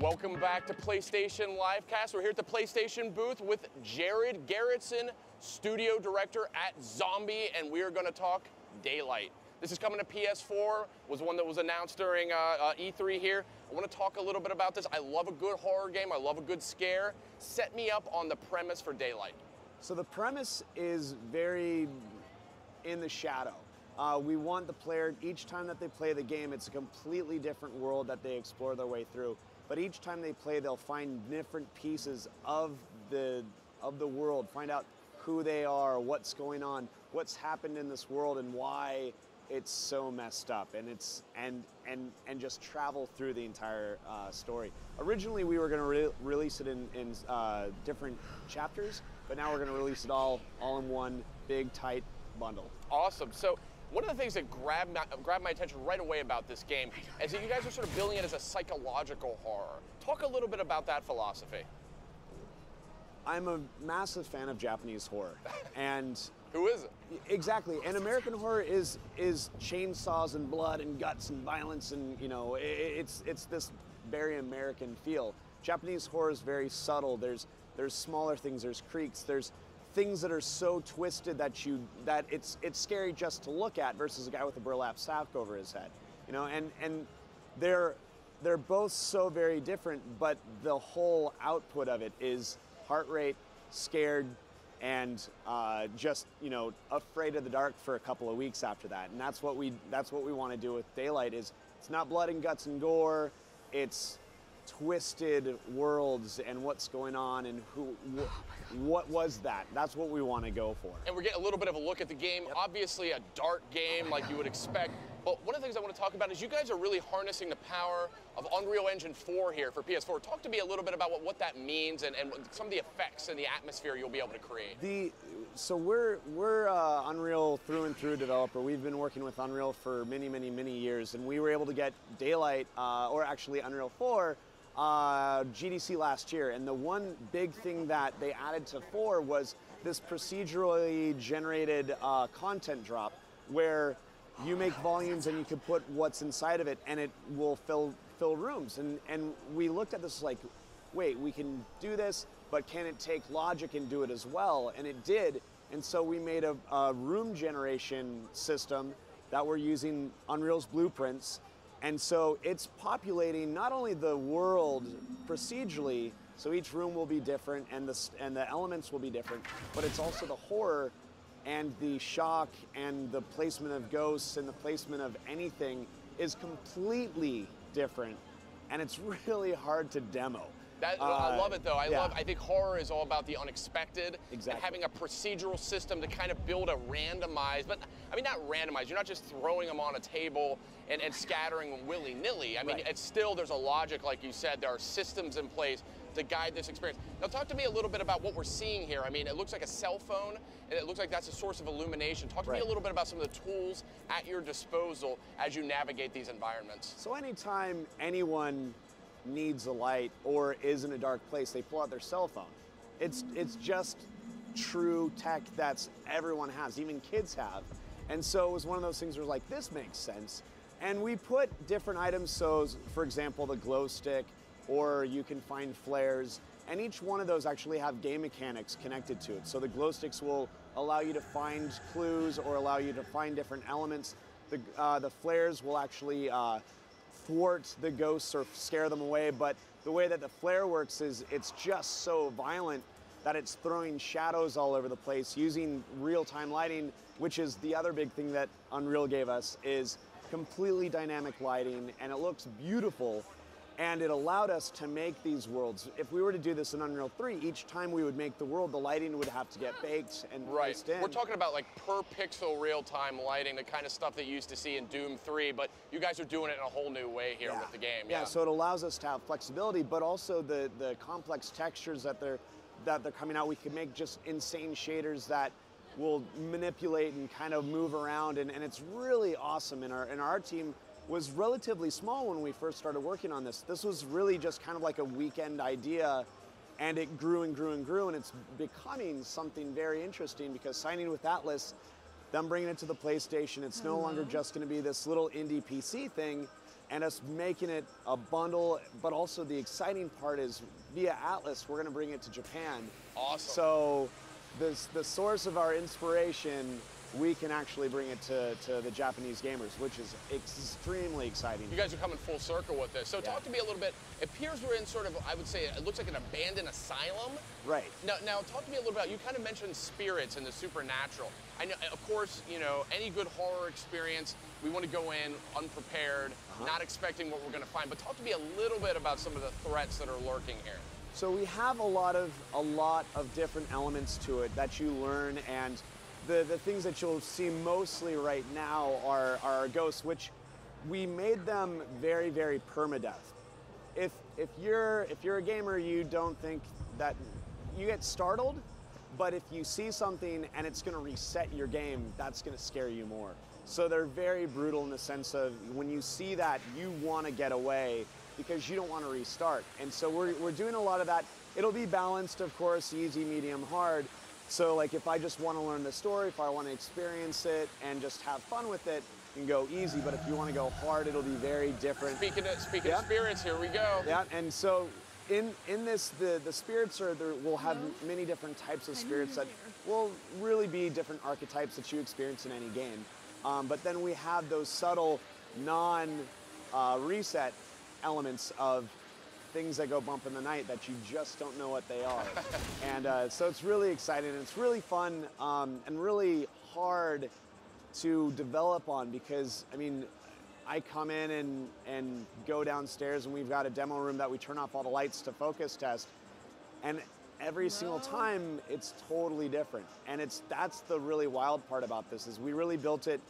Welcome back to PlayStation Livecast. We're here at the PlayStation booth with Jared Garretson, studio director at Zombie, and we are going to talk Daylight. This is coming to PS4, was one that was announced during E3 here. I want to talk a little bit about this. I love a good horror game. I love a good scare. Set me up on the premise for Daylight. So the premise is very in the shadow. We want the player, each time that they play the game, it's a completely different world that they explore their way through. But each time they play, they'll find different pieces of the world, find out who they are, what's going on, what's happened in this world, and why it's so messed up, and just travel through the entire story. Originally, we were going to release it in different chapters, but now we're going to release it all in one big, tight bundle. Awesome. So one of the things that grabbed my attention right away about this game is that you guys are sort of billing it as a psychological horror. Talk a little bit about that philosophy. I'm a massive fan of Japanese horror, and who isn't? Exactly. And American horror is chainsaws and blood and guts and violence, and it's this very American feel. Japanese horror is very subtle. There's smaller things. There's creaks. There's things that are so twisted that it's scary just to look at, versus a guy with a burlap sack over his head. And they're both so very different, but the whole output of it is heart rate, scared, and just afraid of the dark for a couple of weeks after that. And that's what we want to do with Daylight. Is it's not blood and guts and gore, it's twisted worlds and what's going on and what was that. That's what we want to go for. And we're getting a little bit of a look at the game. Yep. Obviously a dark game like you would expect. But one of the things I want to talk about is you guys are really harnessing the power of Unreal Engine 4 here for PS4. Talk to me a little bit about what that means and some of the effects and the atmosphere you'll be able to create. So we're Unreal through and through developer. We've been working with Unreal for many years, and we were able to get Daylight, or actually Unreal 4, GDC last year. And the one big thing that they added to 4 was this procedurally generated content drop, where you make volumes and you can put what's inside of it and it will fill rooms. And we looked at this like, wait, we can do this, but can it take logic and do it as well? And it did. And so we made a room generation system that we're using Unreal's blueprints. And so it's populating not only the world procedurally, so each room will be different and the elements will be different, but it's also the horror and the shock and the placement of ghosts and the placement of anything is completely different, and it's really hard to demo. I love it though. I think horror is all about the unexpected. Exactly. And having a procedural system to kind of build a randomized, but I mean not randomized, you're not just throwing them on a table and scattering them willy-nilly. I mean, right. It's still, there's a logic, like you said, there are systems in place to guide this experience. Now talk to me a little bit about what we're seeing here. I mean, it looks like a cell phone, and it looks like that's a source of illumination. Talk to me a little bit about some of the tools at your disposal as you navigate these environments. So anytime anyone needs a light or is in a dark place, they pull out their cell phone. It's just true tech that everyone has, even kids have. And so it was one of those things where like, this makes sense. And we put different items, so for example, the glow stick, or you can find flares, and each one of those actually have game mechanics connected to it. So the glow sticks will allow you to find clues or allow you to find different elements. The flares will actually thwart the ghosts or scare them away, but the way that the flare works is it's just so violent that it's throwing shadows all over the place using real-time lighting, which is the other big thing that Unreal gave us, is completely dynamic lighting, and it looks beautiful. And it allowed us to make these worlds. If we were to do this in Unreal 3, each time we would make the world, the lighting would have to get baked and placed in. We're talking about like per pixel real-time lighting, the kind of stuff that you used to see in Doom 3, but you guys are doing it in a whole new way here with the game. Yeah, so it allows us to have flexibility, but also the complex textures that they're coming out. We can make just insane shaders that will manipulate and kind of move around, and it's really awesome. And our team was relatively small when we first started working on this. This was really just kind of like a weekend idea, and it grew and grew and grew, and it's becoming something very interesting because signing with Atlas, them bringing it to the PlayStation, it's no longer just going to be this little indie PC thing. and us making it a bundle, but also the exciting part is via Atlas, we're gonna bring it to Japan. Awesome. So the source of our inspiration, we can actually bring it to the Japanese gamers, which is extremely exciting. You guys are coming full circle with this. So Yeah. talk to me a little bit. It appears we're in sort of, I would say, it looks like an abandoned asylum. Right. Now talk to me a little about, you kind of mentioned spirits and the supernatural. I know, of course, you know, any good horror experience, we want to go in unprepared, not expecting what we're going to find. But talk to me a little bit about some of the threats that are lurking here. So we have a lot of different elements to it that you learn, and the things that you'll see mostly right now are our ghosts, which we made them very, very permadeath. If you're a gamer, you don't think that you get startled, but if you see something and it's going to reset your game, that's going to scare you more. So they're very brutal in the sense of when you see that, you want to get away because you don't want to restart. And so we're doing a lot of that. It'll be balanced, of course, easy, medium, hard. So like if I just want to learn the story, if I want to experience it and just have fun with it, you can go easy. But if you want to go hard, it'll be very different. Speaking of spirits, here we go. Yeah, and so in this, the spirits we'll have many different types of spirits that will really be different archetypes that you experience in any game. But then we have those subtle non-reset elements of things that go bump in the night that you just don't know what they are. And so it's really exciting, and it's really fun and really hard to develop on because, I mean, I come in and go downstairs and we've got a demo room that we turn off all the lights to focus test. And every single time it's totally different. And that's the really wild part about this is we really built it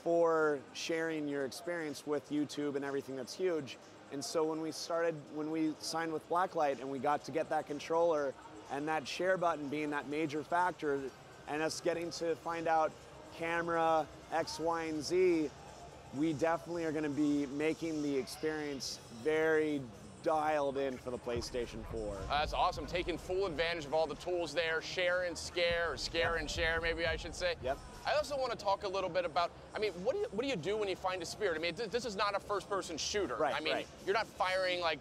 for sharing your experience with YouTube and everything that's huge. And so when we signed with Blacklight and we got to get that controller and that share button being that major factor and us getting to find out camera X, Y, and Z, we definitely are going to be making the experience very dialed in for the PlayStation 4. That's awesome. Taking full advantage of all the tools there, share and scare, or scare and share, maybe I should say. Yep. I also want to talk a little bit about, I mean, what do you do when you find a spirit? I mean, this is not a first-person shooter. Right, I mean, right. You're not firing like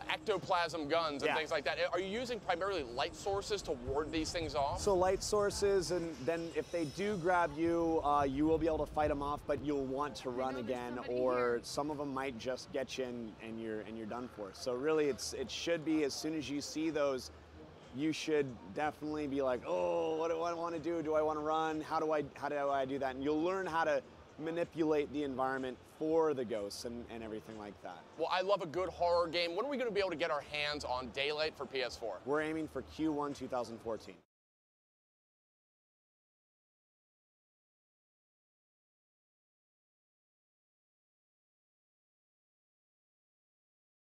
ectoplasm guns and Yeah. things like that. Are you using primarily light sources to ward these things off? So light sources, and then if they do grab you, you will be able to fight them off, but you'll want to run again, or some of them might just get you and you're done for. So really, it should be as soon as you see those, you should definitely be like, oh, what do I want to do? Do I want to run? How do I do that? And you'll learn how to manipulate the environment for the ghosts and everything like that. Well, I love a good horror game. When are we going to be able to get our hands on Daylight for PS4? We're aiming for Q1 2014.